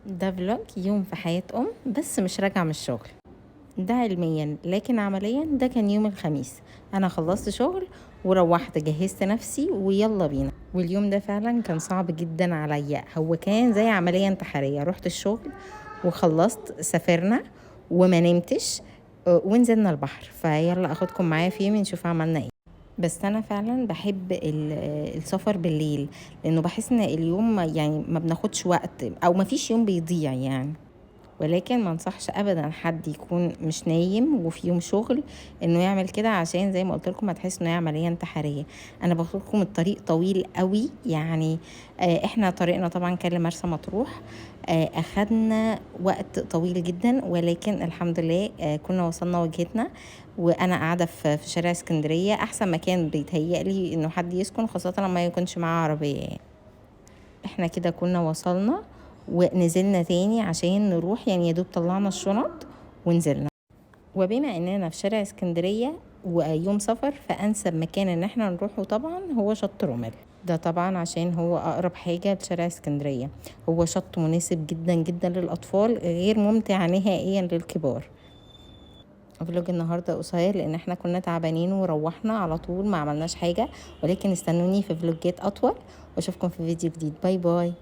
ده فلوج يوم في حياة بس مش راجعة من الشغل. ده علميا، لكن عمليا ده كان يوم الخميس. انا خلصت شغل وروحت جهزت نفسي ويلا بينا. واليوم ده فعلا كان صعب جدا عليا، هو كان زي عملية انتحارية. رحت الشغل وخلصت، سافرنا وما نمتش، ونزلنا البحر. فيلا اخدكم معايا فيه نشوف عملنا ايه. بس انا فعلا بحب السفر بالليل، لانه بحس ان اليوم يعني ما بناخدش وقت او ما فيش يوم بيضيع يعني. ولكن ما انصحش ابدا حد يكون مش نايم وفي يوم شغل انه يعمل كده، عشان زي ما قلت لكم هتحس انه هي عمليه انتحاريه. انا باخدكم الطريق طويل قوي يعني. احنا طريقنا طبعا كان لمرسى مطروح. اخدنا وقت طويل جدا، ولكن الحمد لله كنا وصلنا وجهتنا. وانا قاعده في شارع اسكندريه، احسن مكان بيتهيألي انه حد يسكن، خاصه لما يكونش معاه عربيه يعني. احنا كده كنا وصلنا ونزلنا تاني عشان نروح، يعني يا دوب طلعنا الشنط ونزلنا. وبما اننا في شارع اسكندرية ويوم سفر، فانسب مكان ان احنا نروحه طبعا هو شط رومل. ده طبعا عشان هو اقرب حاجة لشارع اسكندرية. هو شط مناسب جدا جدا للاطفال، غير ممتع نهائيا للكبار. فلوج النهارده قصير لان احنا كنا تعبانين وروحنا على طول ما عملناش حاجة، ولكن استنوني في فلوجات اطول، واشوفكم في فيديو جديد. باي باي.